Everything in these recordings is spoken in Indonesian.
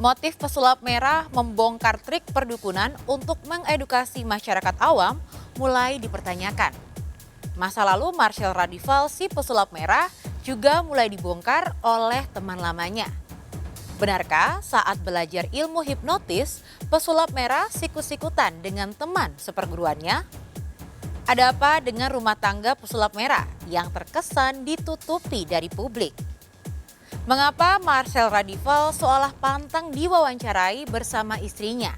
Motif pesulap merah membongkar trik perdukunan untuk mengedukasi masyarakat awam mulai dipertanyakan. Masa lalu Marcel Radival si pesulap merah juga mulai dibongkar oleh teman lamanya. Benarkah saat belajar ilmu hipnotis, pesulap merah sikut-sikutan dengan teman seperguruannya? Ada apa dengan rumah tangga pesulap merah yang terkesan ditutupi dari publik? Mengapa Marcel Radival seolah pantang diwawancarai bersama istrinya?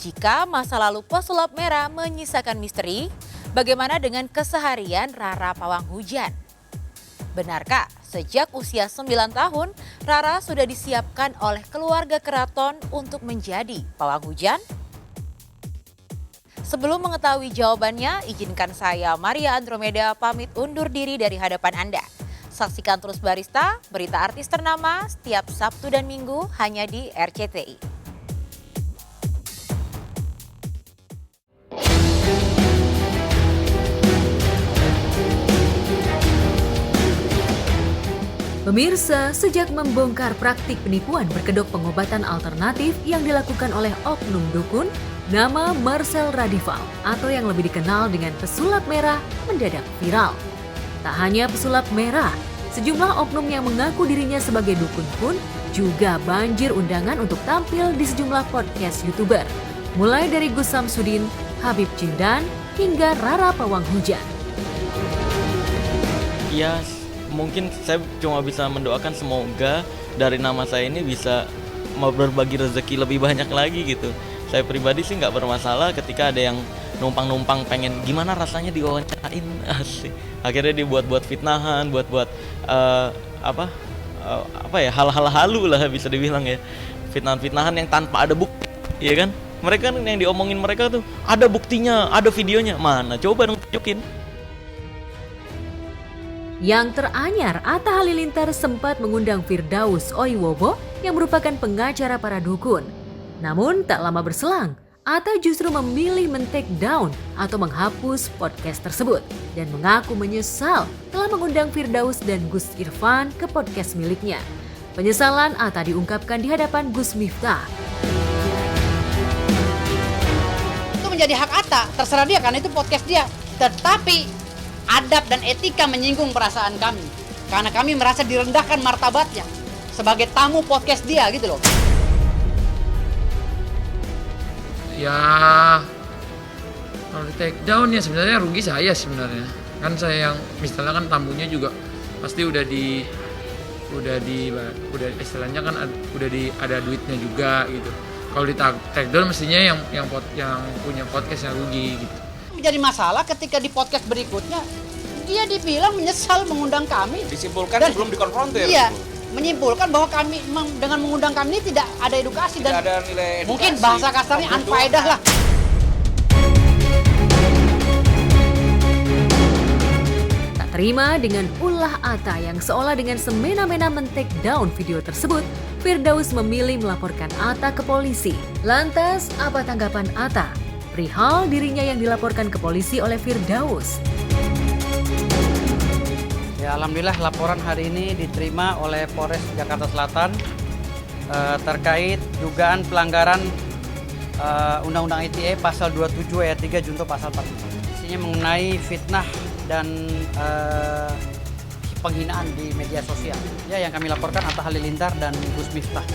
Jika masa lalu pesulap merah menyisakan misteri, bagaimana dengan keseharian Rara Pawang Hujan? Benarkah sejak usia 9 tahun, Rara sudah disiapkan oleh keluarga keraton untuk menjadi pawang hujan? Sebelum mengetahui jawabannya, izinkan saya Maria Andromeda pamit undur diri dari hadapan Anda. Saksikan terus Barista, berita artis ternama setiap Sabtu dan Minggu hanya di RCTI. Pemirsa, sejak membongkar praktik penipuan berkedok pengobatan alternatif yang dilakukan oleh oknum dukun, nama Marcel Radival atau yang lebih dikenal dengan pesulap merah mendadak viral. Tak hanya pesulap merah, sejumlah oknum yang mengaku dirinya sebagai dukun pun juga banjir undangan untuk tampil di sejumlah podcast YouTuber. Mulai dari Gus Samsudin, Habib Jindan, hingga Rara Pawang Hujan. Ya, mungkin saya cuma bisa mendoakan semoga dari nama saya ini bisa mau berbagi rezeki lebih banyak lagi gitu. Saya pribadi sih nggak bermasalah ketika ada yang numpang-numpang pengen gimana rasanya diwawancarain, asik. Akhirnya dibuat-buat fitnahan, buat-buat hal-hal halu lah bisa dibilang ya. Fitnahan-fitnahan yang tanpa ada bukti, ya kan? Mereka yang diomongin mereka tuh ada buktinya, ada videonya, mana? Coba dong tunjukin. Yang teranyar, Atta Halilintar sempat mengundang Firdaus Oiwobo yang merupakan pengacara para dukun. Namun tak lama berselang, Atta justru memilih men-take down atau menghapus podcast tersebut dan mengaku menyesal telah mengundang Firdaus dan Gus Irfan ke podcast miliknya. Penyesalan Atta diungkapkan di hadapan Gus Miftah. Itu menjadi hak Atta, terserah dia karena itu podcast dia. Tetapi adab dan etika menyinggung perasaan kami karena kami merasa direndahkan martabatnya sebagai tamu podcast dia gitu loh. Ya kalau di take down ya sebenarnya rugi saya sebenarnya. Kan saya yang misalnya kan tamunya juga pasti udah istilahnya kan ada duitnya juga gitu. Kalau di take down mestinya yang punya podcast yang rugi gitu. Menjadi masalah ketika di podcast berikutnya dia dibilang menyesal mengundang kami. Disimpulkan dan belum dikonfrontir. Iya, menyimpulkan bahwa kami dengan mengundang kami ini tidak ada edukasi tidak dan ada nilai edukasi. Mungkin bahasa kasarnya unfaedah lah. Tak terima dengan ulah Atta yang seolah dengan semena-mena men-take down video tersebut, Firdaus memilih melaporkan Atta ke polisi. Lantas, apa tanggapan Atta perihal dirinya yang dilaporkan ke polisi oleh Firdaus? Ya, alhamdulillah laporan hari ini diterima oleh Polres Jakarta Selatan terkait dugaan pelanggaran Undang-Undang ITE pasal 27 ayat 3 junto pasal 4. Isinya mengenai fitnah dan penghinaan di media sosial. Ya, yang kami laporkan Atta Halilintar dan Gus Miftah.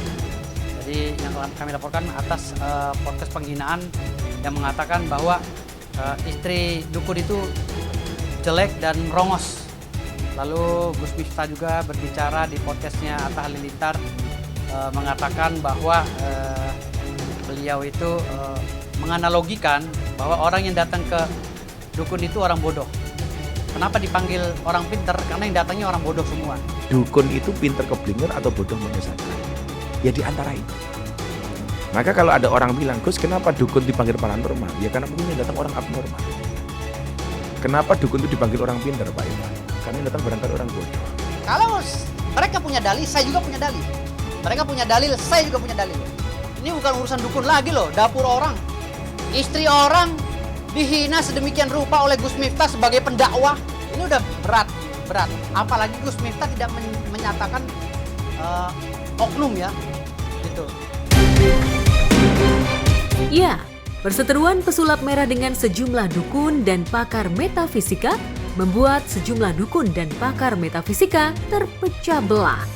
Jadi yang kami laporkan atas podcast penghinaan yang mengatakan bahwa istri dukun itu jelek dan merongos. Lalu Gus Miftah juga berbicara di podcastnya Atta Halilintar mengatakan bahwa beliau itu menganalogikan bahwa orang yang datang ke dukun itu orang bodoh. Kenapa dipanggil orang pinter? Karena yang datangnya orang bodoh semua. Dukun itu pinter keblinger atau bodoh menyesatkan? Ya di antara itu. Maka kalau ada orang bilang, Gus kenapa dukun dipanggil paranormal? Ya karena mungkin yang datang orang abnormal. Kenapa dukun itu dipanggil orang pinter, Pak Iman? Karena yang datang barangkali orang bodoh. Kalau mereka punya dalil, saya juga punya dalil. Mereka punya dalil, saya juga punya dalil. Ini bukan urusan dukun lagi loh, dapur orang. Istri orang dihina sedemikian rupa oleh Gus Miftah sebagai pendakwah. Ini udah berat. Apalagi Gus Miftah tidak menyatakan oknum ya. situ. Ya, perseteruan pesulap merah dengan sejumlah dukun dan pakar metafisika membuat sejumlah dukun dan pakar metafisika terpecah belah.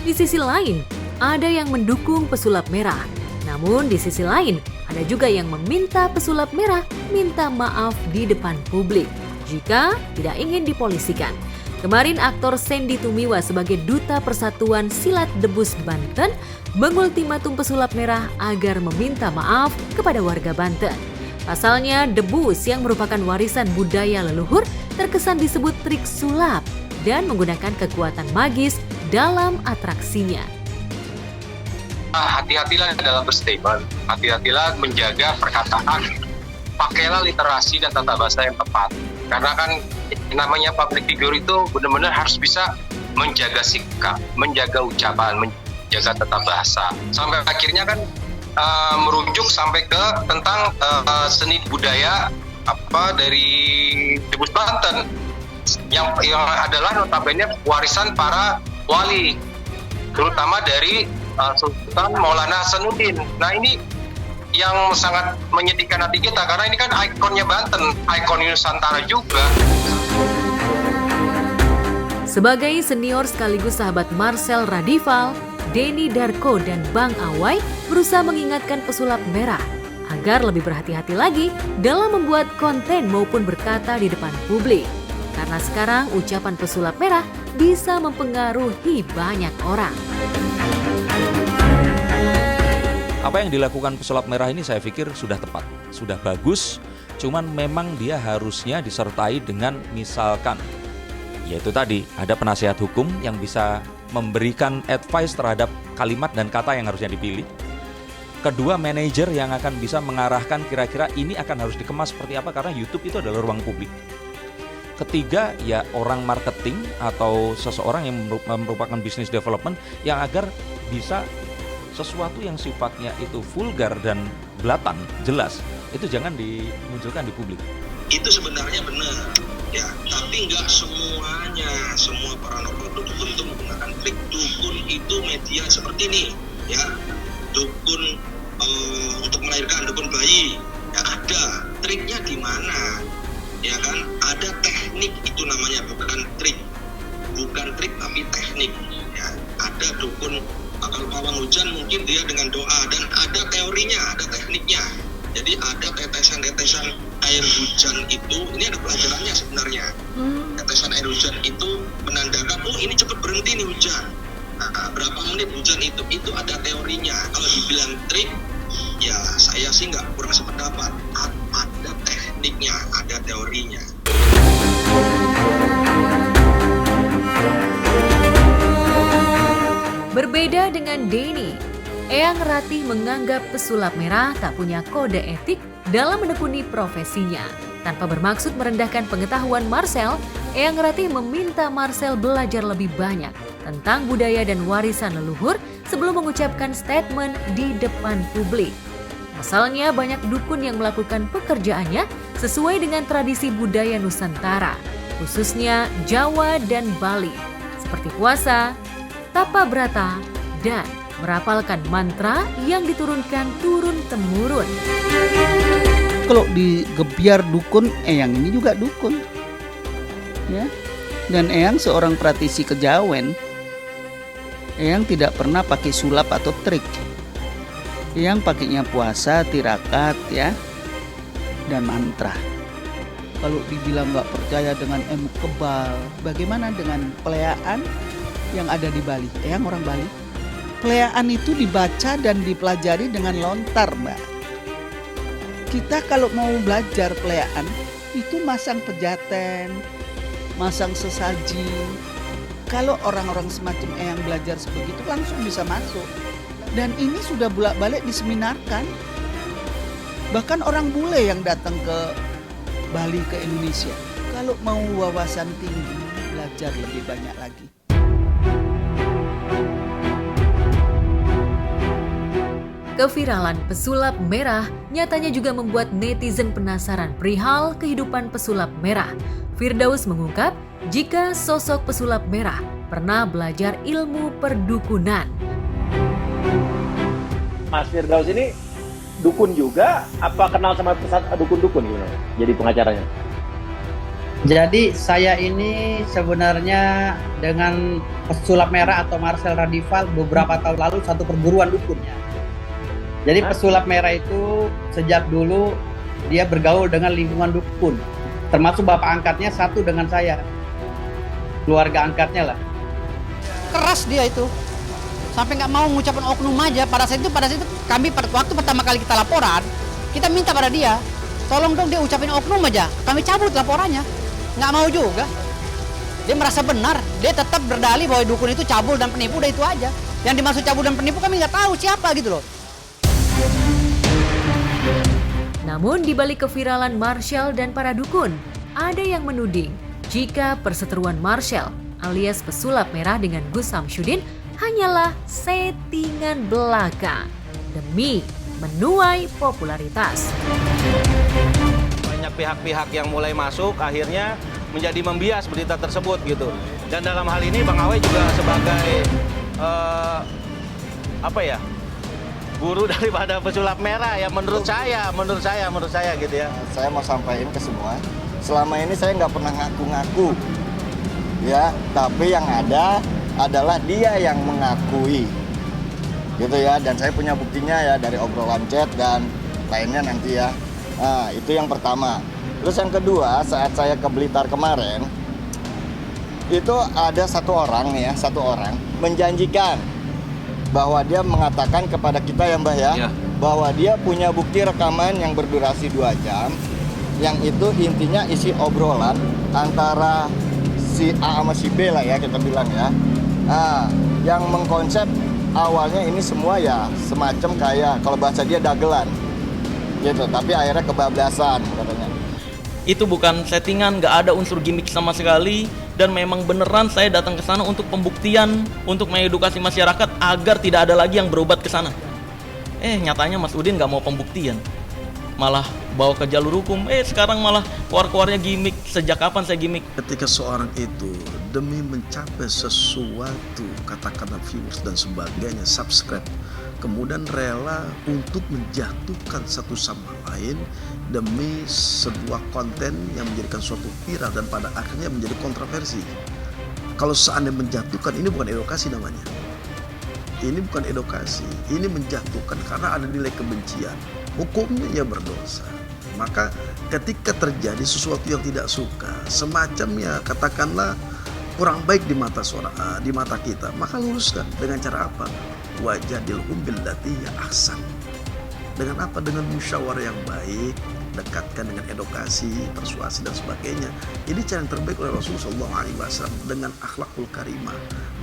Di sisi lain, ada yang mendukung pesulap merah. Namun di sisi lain, ada juga yang meminta pesulap merah minta maaf di depan publik jika tidak ingin dipolisikan. Kemarin aktor Sandy Tumiwa sebagai Duta Persatuan Silat Debus Banten mengultimatum pesulap merah agar meminta maaf kepada warga Banten. Pasalnya, debus yang merupakan warisan budaya leluhur terkesan disebut trik sulap dan menggunakan kekuatan magis dalam atraksinya. Hati-hatilah dalam berstatement, hati-hatilah menjaga perkataan, pakailah literasi dan tata bahasa yang tepat. Karena kan namanya public figure itu benar-benar harus bisa menjaga sikap, menjaga ucapan, menjaga tata bahasa. Sampai akhirnya kan merujuk sampai ke tentang seni budaya dari Debus Banten yang adalah notabene warisan para wali, terutama dari Sultan Maulana Hasanuddin. Nah ini yang sangat menyedihkan hati kita karena ini kan ikonnya Banten, ikon Nusantara juga. Sebagai senior sekaligus sahabat Marcel Radival, Denny Darko dan Bang Awai berusaha mengingatkan pesulap merah agar lebih berhati-hati lagi dalam membuat konten maupun berkata di depan publik. Karena sekarang ucapan pesulap merah bisa mempengaruhi banyak orang. Apa yang dilakukan pesulap merah ini saya pikir sudah tepat, sudah bagus, cuman memang dia harusnya disertai dengan misalkan, yaitu tadi ada penasihat hukum yang bisa memberikan advice terhadap kalimat dan kata yang harusnya dipilih. Kedua, manajer yang akan bisa mengarahkan kira-kira ini akan harus dikemas seperti apa karena YouTube itu adalah ruang publik. Ketiga, ya orang marketing atau seseorang yang merupakan business development yang agar bisa sesuatu yang sifatnya itu vulgar dan belatan, jelas, itu jangan dimunculkan di publik. Itu sebenarnya benar, ya, tapi nggak semuanya, semua paranormal dukun itu menggunakan trik. Dukun itu media seperti ini, ya, dukun untuk melahirkan, dukun bayi, ya ada triknya di mana, ya kan? Ada teknik itu namanya, bukan trik tapi teknik, ya. Ada dukun kalau pawang hujan mungkin dia dengan doa dan ada teorinya, ada tekniknya. Jadi ada tetesan-tetesan air hujan itu, ini ada pelajarannya sebenarnya. Tetesan air hujan itu menandakan, oh ini cepat berhenti nih hujan. Nah, berapa menit hujan itu ada teorinya. Kalau dibilang trik, ya saya sih nggak kurang sependapat. Ada tekniknya, ada teorinya. Berbeda dengan Denny, Eyang Ratih menganggap pesulap merah tak punya kode etik dalam menekuni profesinya. Tanpa bermaksud merendahkan pengetahuan Marcel, Eyang Ratih meminta Marcel belajar lebih banyak tentang budaya dan warisan leluhur sebelum mengucapkan statement di depan publik. Pasalnya banyak dukun yang melakukan pekerjaannya sesuai dengan tradisi budaya Nusantara, khususnya Jawa dan Bali, seperti puasa, tapa brata, dan merapalkan mantra yang diturunkan turun-temurun. Kalau digebiar dukun, Eyang ini juga dukun, ya. Dan Eyang seorang praktisi kejawen. Eyang tidak pernah pakai sulap atau trik. Eyang pakainya puasa, tirakat, ya, dan mantra. Kalau dibilang nggak percaya dengan ilmu kebal, bagaimana dengan peleyaan yang ada di Bali? Eyang orang Bali. Peleyaan itu dibaca dan dipelajari dengan lontar, Mbak. Kita kalau mau belajar peleyaan, itu masang pejaten, masang sesaji. Kalau orang-orang semacam Eyang belajar sebegitu, langsung bisa masuk. Dan ini sudah bolak-balik diseminarkan. Bahkan orang bule yang datang ke Bali, ke Indonesia. Kalau mau wawasan tinggi, belajar lebih banyak lagi. Keviralan pesulap merah nyatanya juga membuat netizen penasaran perihal kehidupan pesulap merah. Firdaus mengungkap jika sosok pesulap merah pernah belajar ilmu perdukunan. Mas Firdaus ini dukun juga, apa kenal sama dukun-dukun gitu jadi pengacaranya? Jadi saya ini sebenarnya dengan Pesulap Merah atau Marcel Radival beberapa tahun lalu satu perguruan dukunnya. Jadi Pesulap Merah itu sejak dulu dia bergaul dengan lingkungan dukun, termasuk bapak angkatnya satu dengan saya, keluarga angkatnya lah. Keras dia itu, sampai nggak mau mengucapkan oknum aja. Pada saat itu kami pada waktu pertama kali kita laporan, kita minta pada dia, tolong dong dia ucapin oknum aja, kami cabut laporannya. Nggak mau juga. Dia merasa benar, dia tetap berdalih bahwa dukun itu cabul dan penipu, udah itu aja. Yang dimaksud cabul dan penipu kami nggak tahu siapa gitu loh. Namun di balik keviralan Marshall dan para dukun, ada yang menuding jika perseteruan Marshall alias Pesulap Merah dengan Gus Samsudin hanyalah settingan belaka demi menuai popularitas. Banyak pihak-pihak yang mulai masuk akhirnya menjadi membias berita tersebut gitu. Dan dalam hal ini Bang Awe juga sebagai guru daripada Pesulap Merah ya menurut saya gitu ya. Saya mau sampaikan ke semua, selama ini saya nggak pernah ngaku-ngaku ya, tapi yang ada adalah dia yang mengakui gitu ya, dan saya punya buktinya ya dari obrolan chat dan lainnya nanti ya. Nah, itu yang pertama. Terus yang kedua, saat saya ke Blitar kemarin, itu ada satu orang menjanjikan bahwa dia mengatakan kepada kita ya Mbah ya, bahwa dia punya bukti rekaman yang berdurasi 2 jam, yang itu intinya isi obrolan antara si A sama si B lah ya kita bilang ya. Nah, yang mengkonsep awalnya ini semua ya semacam kayak kalau bahasa dia dagelan gitu, tapi akhirnya kebablasan katanya. Itu bukan settingan, nggak ada unsur gimmick sama sekali, dan memang beneran saya datang ke sana untuk pembuktian, untuk mengedukasi masyarakat agar tidak ada lagi yang berobat ke sana. Nyatanya Mas Udin nggak mau pembuktian, malah bawa ke jalur hukum. Sekarang malah keluar-keluarnya gimmick. Sejak kapan saya gimmick? Ketika seorang itu demi mencapai sesuatu, katakanlah viewers dan sebagainya, subscribe, kemudian rela untuk menjatuhkan satu sama lain demi sebuah konten yang menjadikan suatu viral dan pada akhirnya menjadi kontroversi. Kalau seandainya menjatuhkan, ini bukan edukasi namanya. Ini bukan edukasi, ini menjatuhkan karena ada nilai kebencian. Hukumnya ya berdosa. Maka ketika terjadi sesuatu yang tidak suka, semacamnya katakanlah kurang baik di mata kita, maka luruskan dengan cara apa? Wajadilhum billati ya ahsan. Dengan apa? Dengan musyawarah yang baik, dekatkan dengan edukasi, persuasi dan sebagainya. Ini cara yang terbaik oleh Rasulullah SAW dengan akhlakul karimah.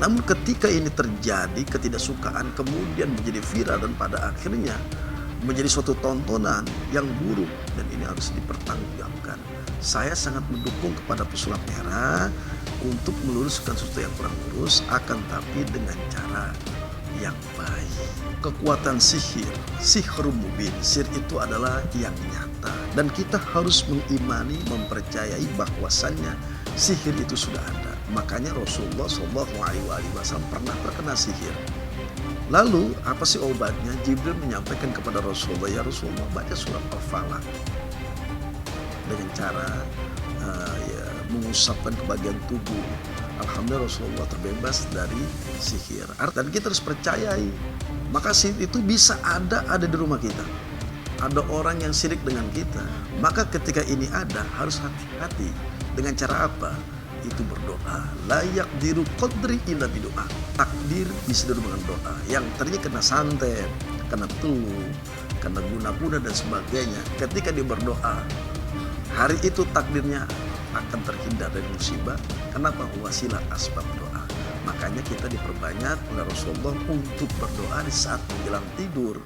Namun ketika ini terjadi ketidaksukaan kemudian menjadi viral dan pada akhirnya menjadi suatu tontonan yang buruk, dan ini harus dipertanggungjawabkan. Saya sangat mendukung kepada Pesulap Merah untuk meluruskan sesuatu yang kurang lurus, akan tapi dengan cara yang baik. Kekuatan sihir, sihrul mubin, sihir itu adalah yang nyata, dan kita harus mengimani, mempercayai bahwasannya sihir itu sudah ada. Makanya Rasulullah SAW pernah terkena sihir. Lalu apa sih obatnya? Jibril menyampaikan kepada Rasulullah, ya Rasulullah, baca surat Al-Falaq dengan cara mengusapkan ke bagian tubuh. Alhamdulillah Rasulullah terbebas dari sihir. Dan kita harus percayai, maka sihir itu bisa ada di rumah kita. Ada orang yang syirik dengan kita, maka ketika ini ada harus hati-hati. Dengan cara apa? Itu berdoa. Layak diru qadri illa bidoa. Takdir bisa dirubah dengan doa. Yang tadinya kena santet, kena telur, kena guna-guna dan sebagainya. Ketika dia berdoa, hari itu takdirnya akan terhindar dari musibah. Kenapa? Wasilah asbab doa. Makanya kita diperbanyak oleh Rasulullah untuk berdoa di saat menjelang tidur.